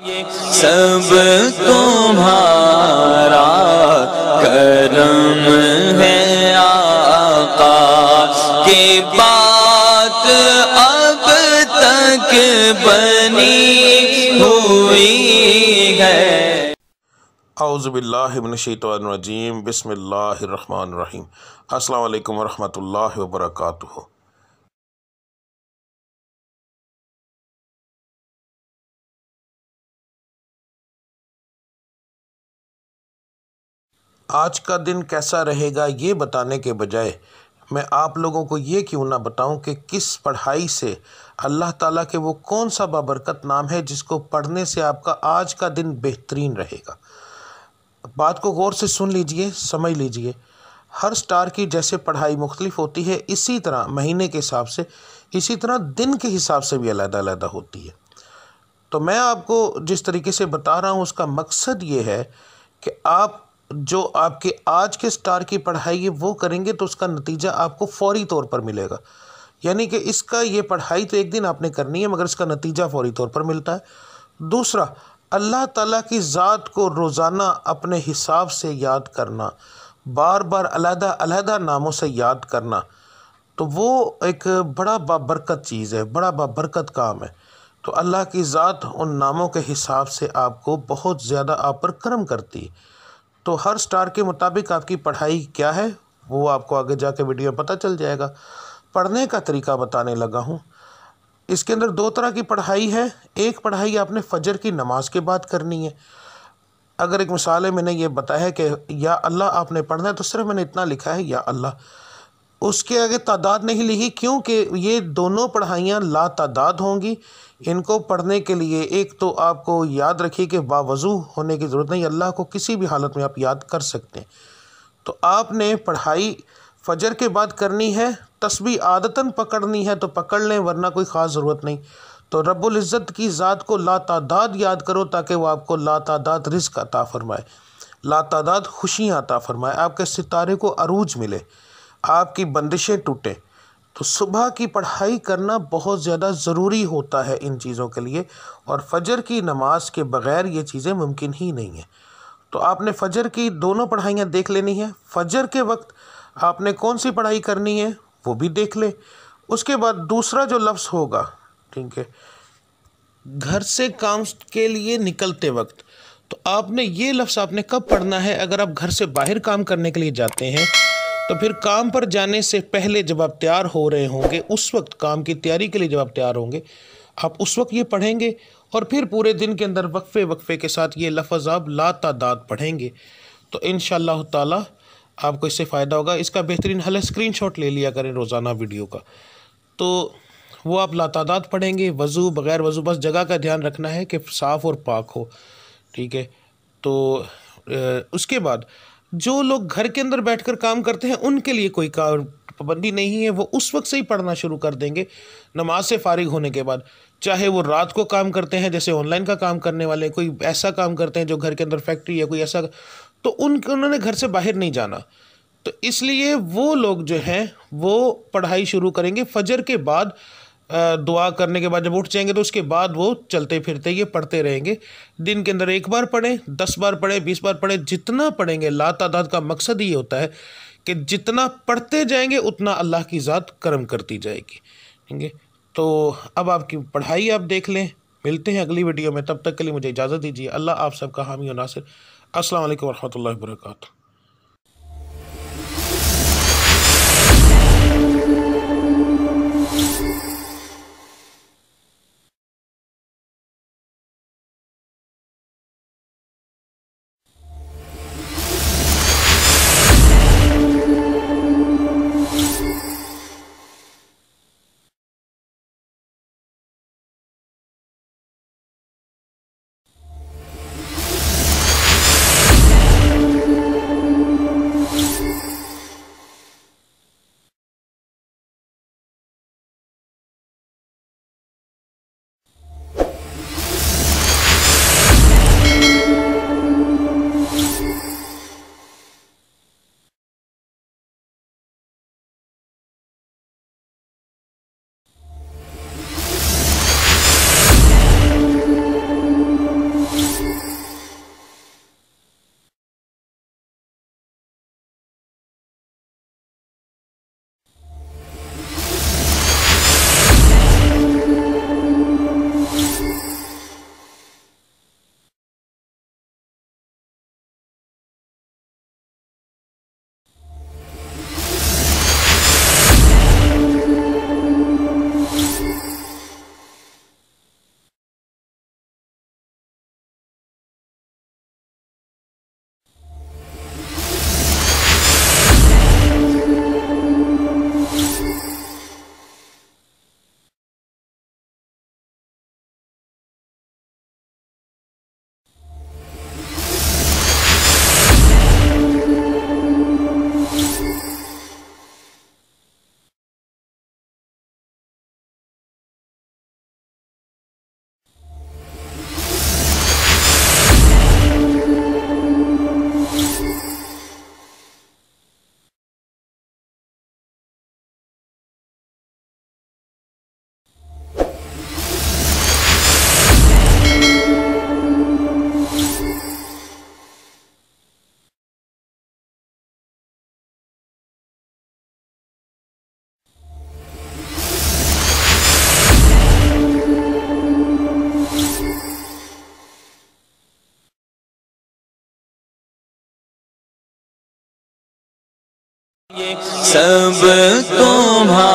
सब तुम्हारा करम है आका की बात अब तक बनी हुई है। औज़ुबिल्लाहि मिनश्शैतानिर्रजीम बिस्मिल्लाहिर्रहमानिर्रहीम। अस्सलामु अलैकुम वरहमतुल्लाहि वबरकातुहू। आज का दिन कैसा रहेगा ये बताने के बजाय मैं आप लोगों को ये क्यों ना बताऊं कि किस पढ़ाई से अल्लाह ताला के वो कौन सा बाबरकत नाम है जिसको पढ़ने से आपका आज का दिन बेहतरीन रहेगा। बात को गौर से सुन लीजिए, समझ लीजिए। हर स्टार की जैसे पढ़ाई मुख्तलिफ होती है, इसी तरह महीने के हिसाब से, इसी तरह दिन के हिसाब से भी अलग-अलग होती है। तो मैं आपको जिस तरीके से बता रहा हूँ उसका मकसद ये है कि आप जो आपके आज के स्टार की पढ़ाई है वो करेंगे तो उसका नतीजा आपको फ़ौरी तौर पर मिलेगा। यानी कि इसका ये पढ़ाई तो एक दिन आपने करनी है मगर इसका नतीजा फ़ौरी तौर पर मिलता है। दूसरा, अल्लाह ताला की ज़ात को रोज़ाना अपने हिसाब से याद करना, बार बार अलहदा नामों से याद करना, तो वो एक बड़ा बाबरकत चीज़ है, बड़ा बाबरकत काम है। तो अल्लाह की ज़ात उन नामों के हिसाब से आपको बहुत ज़्यादा आप पर करम करती है। तो हर स्टार के मुताबिक आपकी पढ़ाई क्या है वो आपको आगे जाके वीडियो में पता चल जाएगा। पढ़ने का तरीका बताने लगा हूँ। इसके अंदर दो तरह की पढ़ाई है। एक पढ़ाई आपने फजर की नमाज के बाद करनी है। अगर एक मिसाल है, मैंने ये बताया है कि या अल्लाह आपने पढ़ना है तो सिर्फ मैंने इतना लिखा है या अल्लाह, उसके आगे तादाद नहीं लिखी, क्योंकि ये दोनों पढ़ाइयाँ ला तादाद होंगी। इनको पढ़ने के लिए एक तो आपको याद रखिए कि बावज़ू होने की ज़रूरत नहीं, अल्लाह को किसी भी हालत में आप याद कर सकते हैं। तो आपने पढ़ाई फजर के बाद करनी है। तस्बीह आदतन पकड़नी है तो पकड़ लें, वरना कोई ख़ास ज़रूरत नहीं। तो रब्बुल इज़्ज़त की ज़ात को ला तादाद याद करो ताकि वो आपको ला तादाद रिज़्क़ अता फ़रमाए, ला तादाद खुशियाँ अता फ़रमाए, आपके सितारे को अरूज मिले, आपकी बंदिशें टूटें। तो सुबह की पढ़ाई करना बहुत ज़्यादा ज़रूरी होता है इन चीज़ों के लिए, और फजर की नमाज के बग़ैर ये चीज़ें मुमकिन ही नहीं हैं। तो आपने फ़जर की दोनों पढ़ाइयाँ देख लेनी है। फ़जर के वक्त आपने कौन सी पढ़ाई करनी है वो भी देख लें। उसके बाद दूसरा जो लफ्ज़ होगा, ठीक है, घर से काम के लिए निकलते वक्त, तो आपने ये लफ्ज़ आपने कब पढ़ना है। अगर आप घर से बाहर काम करने के लिए जाते हैं तो फिर काम पर जाने से पहले जब आप तैयार हो रहे होंगे, उस वक्त काम की तैयारी के लिए जब आप तैयार होंगे, आप उस वक्त ये पढ़ेंगे। और फिर पूरे दिन के अंदर वक्फे वक्फे के साथ ये लफ्ज़ आप ला तादाद पढ़ेंगे। तो इंशाअल्लाह ताला आपको इससे फ़ायदा होगा। इसका बेहतरीन हल है, स्क्रीनशॉट ले लिया करें रोज़ाना वीडियो का। तो वो आप ला तादाद पढ़ेंगे, वज़ू बग़ैर वज़ू, बस जगह का ध्यान रखना है कि साफ़ और पाक हो, ठीक है। तो उसके बाद जो लोग घर के अंदर बैठकर काम करते हैं उनके लिए कोई पाबंदी नहीं है, वो उस वक्त से ही पढ़ना शुरू कर देंगे नमाज से फारिग होने के बाद। चाहे वो रात को काम करते हैं, जैसे ऑनलाइन का काम करने वाले, कोई ऐसा काम करते हैं जो घर के अंदर फैक्ट्री है कोई ऐसा, तो उन्होंने घर से बाहर नहीं जाना। तो इसलिए वो लोग जो हैं वो पढ़ाई शुरू करेंगे फजर के बाद। दुआ करने के बाद जब उठ जाएंगे तो उसके बाद वो चलते फिरते ये पढ़ते रहेंगे। दिन के अंदर एक बार पढ़ें, 10 बार पढ़ें, 20 बार पढ़ें, जितना पढ़ेंगे। ला तादाद का मकसद ये होता है कि जितना पढ़ते जाएंगे उतना अल्लाह की ज़ात करम करती जाएगी, ठीक है। तो अब आपकी पढ़ाई आप देख लें। मिलते हैं अगली वीडियो में, तब तक के लिए मुझे इजाज़त दीजिए। अल्लाह आप सबका हामी और नासिर। अस्सलाम वालेकुम रहमतुल्लाहि व बरकातुहू। सब तुम्हारा